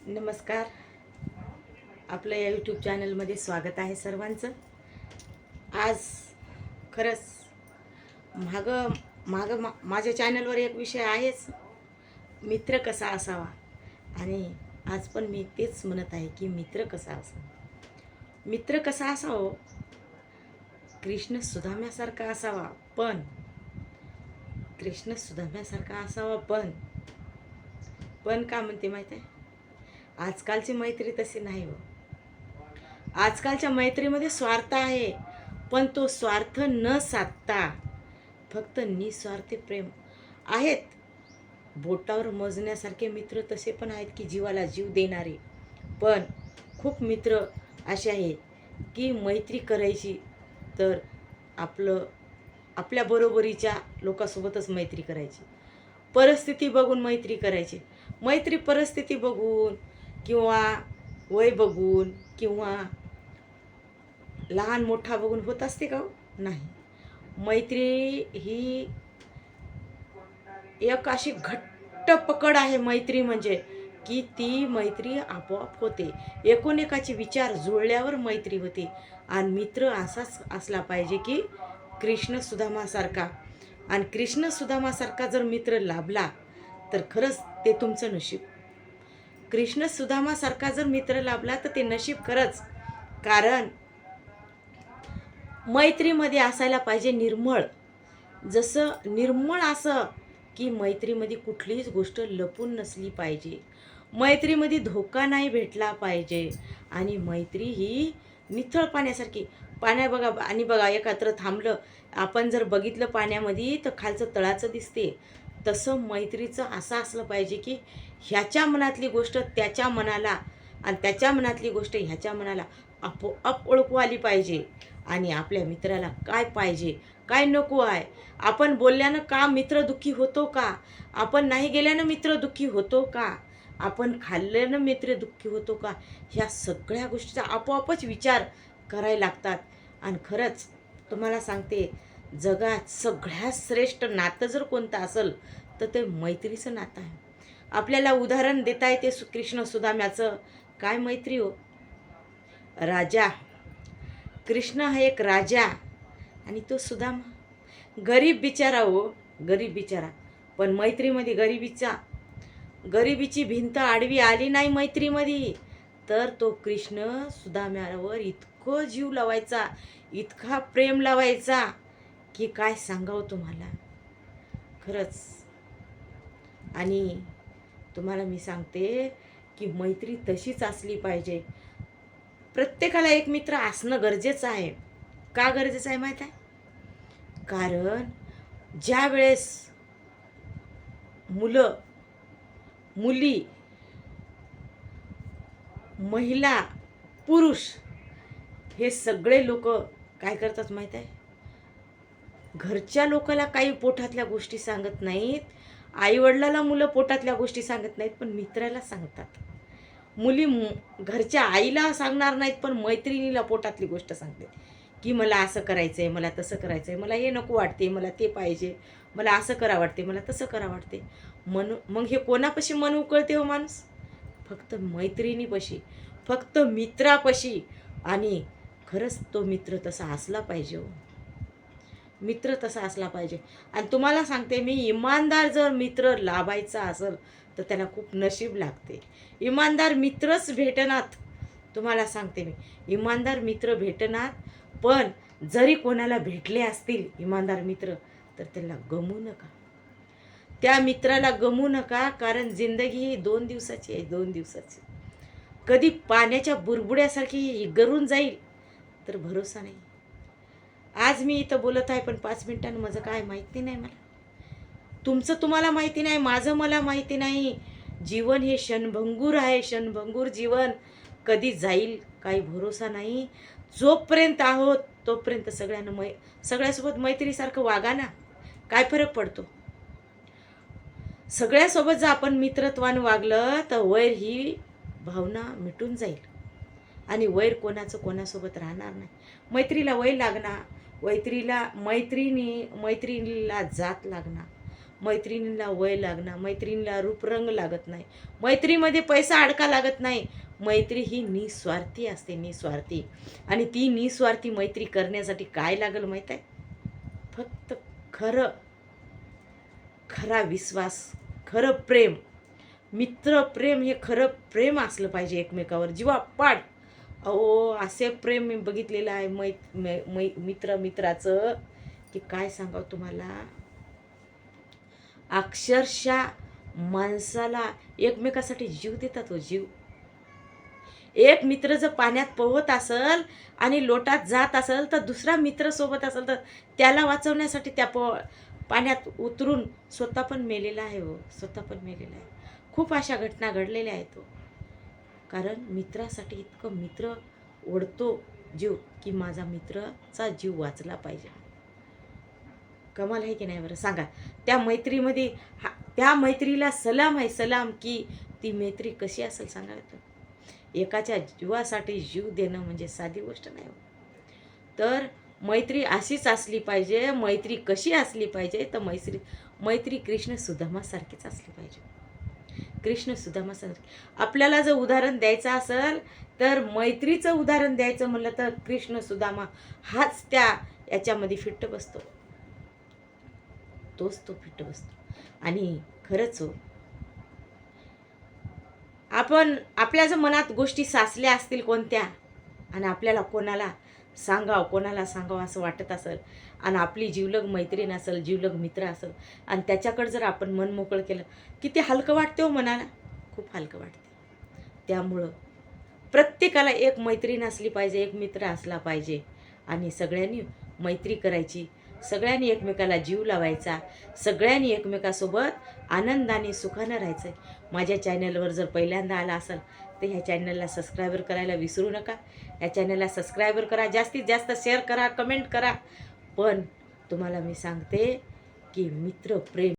नमस्कार. आपलं या यूट्यूब चॅनलमध्ये स्वागत आहे सर्वांचं. आज खरंच मागं मागं माझ्या चॅनलवर एक विषय आहेच, मित्र कसा असावा. आणि आज पण मी तेच म्हणत आहे की मित्र कसा असावा. मित्र कसा असावा, कृष्ण सुदाम्यासारखा असावा. कृष्ण सुदाम्यासारखा असावा पण का म्हणते माहीत आहे, आजकालची मैत्री तशी नाही हो. आजकालच्या मैत्रीमध्ये स्वार्थ आहे, पण तो स्वार्थ न साधता फक्त निस्वार्थी प्रेम आहेत. बोटावर मोजण्यासारखे मित्र तसे पण आहेत की जीवाला जीव देणारे, पण खूप मित्र असे आहेत की मैत्री करायची तर आपल्या बरोबरीच्या लोकांसोबतच मैत्री करायची, परिस्थिती बघून मैत्री करायची. मैत्री परिस्थिती बघून किंवा वय बघून किंवा लहान मोठा बघून होत असते का? नाही. मैत्री ही एक अशी घट्ट पकड आहे मैत्री म्हणजे, की ती मैत्री आपोआप होते. एकोणेकाचे विचार जुळल्यावर मैत्री होते. आणि मित्र असाच असला पाहिजे की कृष्ण सुदामासारखा. आणि कृष्ण सुदामासारखा जर मित्र लाभला तर खरंच ते तुमचं नशीब. कृष्ण सुदामासारखा जर मित्र लाभला तर ते नशीब खरंच. कारण मैत्रीमध्ये असायला पाहिजे निर्मळ. जसं निर्मळ असं की मैत्रीमध्ये कुठलीच गोष्ट लपून नसली पाहिजे, मैत्रीमध्ये धोका नाही भेटला पाहिजे. आणि मैत्री ही निथळ पाण्यासारखी. बघा एकत्र थांबलं, आपण जर बघितलं पाण्यामध्ये तर खालचं तळाचं दिसते. तसं मैत्रीचं असं असलं पाहिजे की ह्याच्या मनातली गोष्ट त्याच्या मनाला आणि त्याच्या मनातली गोष्ट ह्याच्या मनाला आपोआप ओळखू आली पाहिजे. आणि आपल्या मित्राला काय पाहिजे काय नको आहे, आपण बोलल्यानं का मित्र दुःखी होतो का, आपण नाही गेल्यानं मित्र दुःखी होतो का, आपण खाल्ल्यानं मित्र दुःखी होतो का, ह्या सगळ्या गोष्टीचा आपोआपच विचार करायला लागतात. आणि खरंच तुम्हाला सांगते, जगात सगळ्यात श्रेष्ठ नातं जर कोणतं असेल तर ते मैत्रीचं नातं आहे. आपल्याला उदाहरण देता येते कृष्ण सुदाम्याचं. काय मैत्री हो. राजा कृष्ण हा एक राजा आणि तो सुदामा गरीब बिचारा हो, गरीब बिचारा. पण मैत्रीमध्ये गरिबीची भिंत आडवी आली नाही मैत्रीमध्ये, तर तो कृष्ण सुदाम्यावर इतकं जीव लावायचा, इतका प्रेम लावायचा की काय सांगावं तुम्हाला खरंच. आणि तुम्हाला मी सांगते की मैत्री तशीच असली पाहिजे. प्रत्येकाला एक मित्र असणं गरजेचं आहे. का गरजेचं आहे माहीत आहे? कारण ज्या वेळेस मुलं मुली महिला पुरुष हे सगळे लोक काय करतात माहीत आहे, घरच्या लोकाला काही पोटातल्या गोष्टी सांगत नाहीत, आईवडिलाला मुलं पोटातल्या गोष्टी सांगत नाहीत, पण मित्राला सांगतात. मुली घरच्या आईला सांगणार नाहीत, पण मैत्रिणीला पोटातली गोष्ट सांगते की मला असं करायचं आहे, मला तसं करायचं आहे, मला हे नको वाटते, मला ते पाहिजे, मला असं करा वाटते, मला तसं करा वाटते. मग हे कोणापाशी मन उकळते हो माणूस? फक्त मैत्रिणीपाशी, फक्त मित्रापाशी. आणि खरंच तो मित्र तसा असला पाहिजे हो. मित्र तसा असला पाहिजे. आणि तुम्हाला सांगते मी, इमानदार जर मित्र लाभायचा असेल तर त्याला खूप नशीब लागते. इमानदार मित्रच भेटनात. तुम्हाला सांगते मी, इमानदार मित्र भेटनात. पण जरी कोणाला भेटले असतील इमानदार मित्र तर त्याला गमू नका. त्या मित्राला गमू नका. कारण जिंदगी ही 2 दिवसाची आहे, 2 दिवसाची. कधी पाण्याच्या बुरबुड्यासारखी गरून जाईल तर भरोसा नाही. आज मी इथं बोलत आहे, पण 5 मिनिटांनी माझं काय माहिती नाही मला. तुमचं तुम्हाला माहिती नाही, माझं मला माहिती नाही. जीवन हे क्षणभंगूर आहे, क्षणभंगूर जीवन. कधी जाईल काही भरोसा नाही. जोपर्यंत आहोत तोपर्यंत सगळ्यासोबत मैत्रीसारखं वागा ना. काय फरक पडतो? सगळ्यासोबत जर आपण मित्रत्वानं वागलं तर वैर ही भावना मिटून जाईल. आणि वैर कोणासोबत राहणार नाही. मैत्रीला वैर लागणार, मैत्रीला जात लागणार, मैत्रिणीला वय लागणार, मैत्रिणीला रूपरंग लागत नाही, मैत्रीमध्ये पैसा अडका लागत नाही. मैत्री ही निस्वार्थी असते, निस्वार्थी. आणि ती निस्वार्थी मैत्री करण्यासाठी काय लागेल माहीत आहे? फक्त खरा विश्वास, खरं प्रेम. मित्र प्रेम हे खरं प्रेम असलं पाहिजे एकमेकावर, जीवापाड. अहो असे प्रेम मी बघितलेलं आहे मित्राचं की काय सांगावं तुम्हाला. अक्षरशः माणसाला एकमेकासाठी जीव देतात हो, जीव. एक मित्र जर पाण्यात पोहत असेल आणि लोटात जात असेल तर दुसरा मित्र सोबत असेल तर त्याला वाचवण्यासाठी त्या पाण्यात उतरून स्वतः पण मेलेला आहे हो, स्वतः पण मेलेला आहे. खूप अशा घटना घडलेल्या आहेत हो. कारण मित्रासाठी इतकं मित्र ओढतो जीव की माझा मित्राचा जीव वाचला पाहिजे. कमाल आहे की नाही बरं सांगा. त्या मैत्रीमध्ये त्या मैत्रीला सलाम आहे, सलाम. की ती मैत्री कशी असेल सांगा तर. एकाच्या जीवासाठी जीव देणं म्हणजे साधी गोष्ट नाही हो. तर मैत्री अशीच असली पाहिजे. मैत्री कशी असली पाहिजे तर मैत्री कृष्ण सुदामासारखीच असली पाहिजे. कृष्ण सुदामासारखी. आपल्याला जर उदाहरण द्यायचं असेल तर मैत्रीचं उदाहरण द्यायचं म्हणलं तर कृष्ण सुदामा हाच त्या याच्यामध्ये फिट्ट बसतो, तोच तो फिट्ट बसतो. आणि खरंच हो, आपण आपल्या जर मनात गोष्टी साचल्या असतील कोणत्या आणि आपल्याला कोणाला सांगावं असं वाटत असेल आणि आपली जीवलग मैत्रीण असेल, जीवलग मित्र असेल आणि त्याच्याकडे जर आपण मन मोकळं केलं किती हलकं वाटते हो मनाला, खूप हलकं वाटते. त्यामुळं प्रत्येकाला एक मैत्रीण असली पाहिजे, एक मित्र असला पाहिजे आणि सगळ्यांनी मैत्री करायची, सगळ्यांनी एकमेकाला जीव लावायचा, सगळ्यांनी एकमेकासोबत आनंदाने सुखानं राहायचं. माझ्या चॅनलवर जर पहिल्यांदा आला असाल तर ह्या चॅनलला सबस्क्रायबर करायला विसरू नका. या चॅनलला सबस्क्रायबर करा, जास्तीत जास्त शेअर करा, कमेंट करा. पण तुम्हाला मी सांगते की मित्र प्रेम